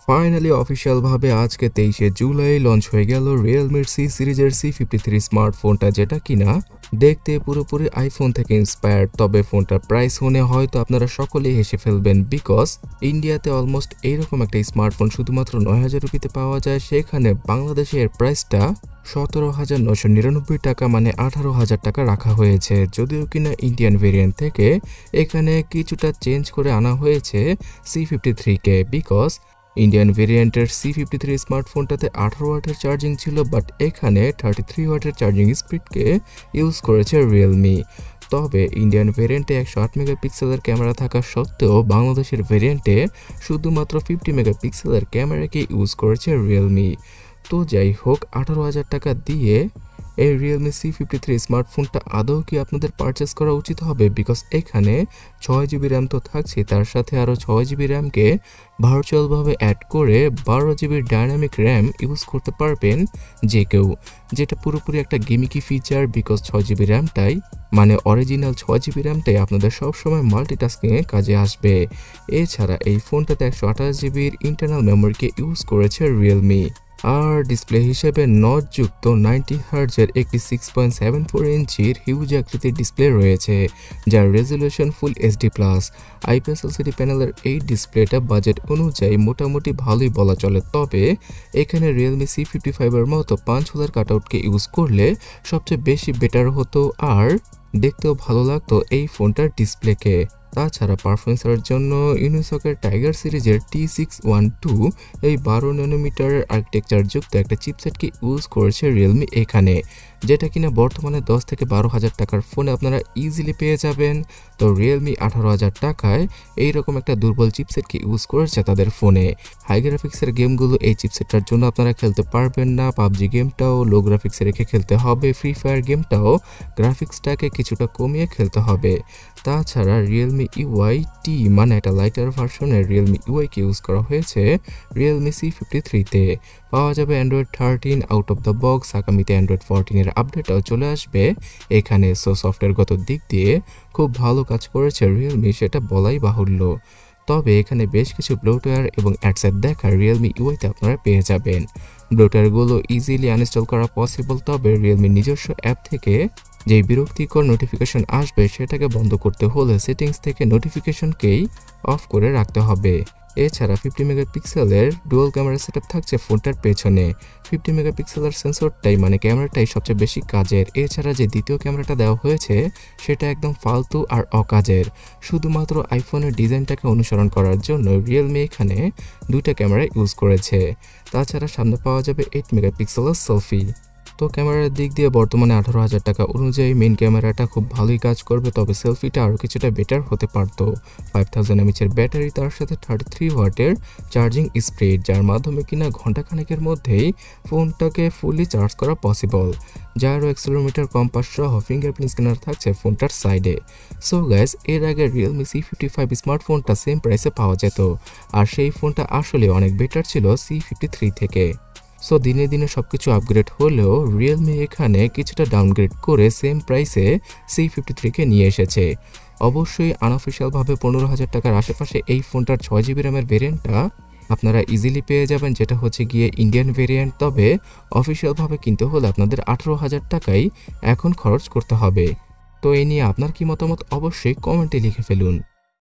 Finally official ভাবে আজকে 23শে July launch হয়ে গেল রিয়েলমির সি সিরিজের C53 স্মার্টফোনটা, যেটা কিনা দেখতে পুরোপুরি আইফোন থেকে ইন্সপায়ার্ড। তবে ফোনটার প্রাইস শুনে হয়তো আপনারা সকলেই হেসে ফেলবেন, বিকজ ইন্ডিয়াতে অলমোস্ট এইরকম একটা স্মার্টফোন শুধুমাত্র 9,000 রুপিতে পাওয়া যায়, সেখানে বাংলাদেশে এর প্রাইসটা 17,999 টাকা, মানে 18,000 টাকা রাখা হয়েছে। যদিও কিনা ইন্ডিয়ান ভেরিয়েন্ট থেকে এখানে কিছুটা চেঞ্জ করে আনা হয়েছে C53কে, বিকজ ইন্ডিয়ান ভেরিয়েন্টের C53 স্মার্টফোনটাতে 18 ওয়াটের চার্জিং ছিল, বাট এখানে 33 ওয়াটের চার্জিং স্পিডকে ইউজ করেছে রিয়েলমি। তবে ইন্ডিয়ান ভেরিয়েন্টে 108 মেগাপিক্সেলের ক্যামেরা থাকা সত্ত্বেও বাংলাদেশের ভেরিয়েন্টে শুধুমাত্র 50 মেগাপিক্সেলের ক্যামেরাকে ইউজ করেছে রিয়েলমি। তো যাই হোক, 18,000 টাকা দিয়ে এই রিয়েলমি C53 স্মার্টফোনটা আদৌ কি আপনাদের পারচেস করা উচিত হবে? বিকজ এখানে 6GB র্যাম তো থাকছে, তার সাথে আরও 6GB র্যামকে ভার্চুয়ালভাবে অ্যাড করে 12GB ডাইনামিক র্যাম ইউজ করতে পারবেন যে কেউ, যেটা পুরোপুরি একটা গেমিকি ফিচার। বিকজ 6GB র্যামটাই, মানে অরিজিনাল 6GB র্যামটাই আপনাদের সবসময় মাল্টিটাস্কিংয়ে কাজে আসবে। এছাড়া এই ফোনটাতে 128GBর ইন্টারনাল মেমোরিকে ইউজ করেছে রিয়েলমি। আর ডিসপ্লে হিসেবে নটযুক্ত 90 হার্জের একটি 6.74 ইঞ্চির হিউজ আকৃতির ডিসপ্লে রয়েছে, যার রেজলিউশন ফুল HD+। IPS LCD প্যানেলের এই ডিসপ্লেটা বাজেট অনুযায়ী মোটামুটি ভালোই বলা চলে। তবে এখানে রিয়েলমি C55 এর মতো পাঁচ হোলের কাটআউটকে ইউজ করলে সবচেয়ে বেশি বেটার হতো, আর দেখতেও ভালো লাগতো এই ফোনটার ডিসপ্লেকে। তাছাড়া পারফরমেন্সের জন্য ইউনিসকের টাইগার সিরিজের T612 এই 12 ন্যানোমিটারের আর্কিটেকচার যুক্ত একটা চিপসেটকে ইউজ করেছে রিয়েলমি এখানে, যেটা কিনা বর্তমানে 10 থেকে 12,000 টাকার ফোনে আপনারা ইজিলি পেয়ে যাবেন। তো রিয়েলমি 18,000 টাকায় এইরকম একটা দুর্বল চিপসেটকে ইউজ করেছে তাদের ফোনে। হাই গ্রাফিক্সের গেমগুলো এই চিপসেটটার জন্য আপনারা খেলতে পারবেন না। পাবজি গেমটাও লো গ্রাফিক্সে রেখে খেলতে হবে, ফ্রি ফায়ার গেমটাও গ্রাফিক্সটাকে কিছুটা কমিয়ে খেলতে হবে। তাছাড়া রিয়েলমি UI-T, মানে একটা লাইটার ভার্সনের রিয়েলমি UI-কে ইউজ করা হয়েছে রিয়েলমি C53-তে। পাওয়া যাবে Android 13 out of the box, আগামীতে অ্যান্ড্রয়েড 14 এর আপডেটটাও চলে আসবে এখানে। সো সফটওয়্যারগত দিক দিয়ে খুব ভালো কাজ করেছে রিয়েলমি, সেটা বলাই বাহুল্য। তবে এখানে বেশ কিছু ব্লোটওয়্যার এবং অ্যাডসেট দেখা রিয়েলমি UI-তে আপনারা পেয়ে যাবেন। ব্লোটওয়্যারগুলো ইজিলি আনইনস্টল করা পসিবল, তবে রিয়েলমি নিজস্ব অ্যাপ থেকে যেই বিরক্তিকর নোটিফিকেশন আসবে সেটাকে বন্ধ করতে হলে সেটিংস থেকে নোটিফিকেশনকেই অফ করে রাখতে হবে। এছাড়া 50 মেগাপিক্সেলের ডুয়াল ক্যামেরা সেটআপ থাকছে ফোনটার পেছনে। 50 মেগাপিক্সেলের সেন্সরটাই, মানে ক্যামেরাটাই সবচেয়ে বেশি কাজের। এছাড়া যে দ্বিতীয় ক্যামেরাটা দেওয়া হয়েছে সেটা একদম ফালতু আর অকাজের। শুধুমাত্র আইফোনের ডিজাইনটাকে অনুসরণ করার জন্য রিয়েলমি এখানে দুইটা ক্যামেরা ইউজ করেছে। তাছাড়া সামনে পাওয়া যাবে 8 মেগাপিক্সেলের সেলফি। তো ক্যামেরার দিক দিয়ে বর্তমানে 18,000 টাকা অনুযায়ী মেন ক্যামেরাটা খুব ভালোই কাজ করবে, তবে সেলফিটা আরও কিছুটা বেটার হতে পারতো। 5000 mAh ব্যাটারি, তার সাথে 33 ওয়াটের চার্জিং স্পিড, যার মাধ্যমে কিনা ঘন্টাখানেকের মধ্যেই ফোনটাকে ফুলি চার্জ করা পসিবল। যারও অ্যাক্সেলেরোমিটার, কম্পাস সহ ফিঙ্গারপ্রিন্ট স্ক্যানার থাকছে ফোনটার সাইডে। সো গাইস, এর আগে রিয়েলমি C55 স্মার্টফোনটা সেম প্রাইসে পাওয়া যেত, আর সেই ফোনটা আসলে অনেক বেটার ছিল C53 থেকে। সো দিনে দিনে সবকিছু আপগ্রেড হলেও রিয়েলমি এখানে কিছুটা ডাউনগ্রেড করে সেম প্রাইসে C53কে নিয়ে এসেছে। অবশ্যই আনঅফিশিয়ালভাবে 15,000 টাকার আশেপাশে এই ফোনটার 6GB র্যামের ভেরিয়েন্টটা আপনারা ইজিলি পেয়ে যাবেন, যেটা হচ্ছে গিয়ে ইন্ডিয়ান ভেরিয়েন্ট। তবে অফিশিয়ালভাবে কিনতে হলে আপনাদের 18,000 টাকাই এখন খরচ করতে হবে। তো এই নিয়ে আপনার কি মতামত অবশ্যই কমেন্টে লিখে ফেলুন।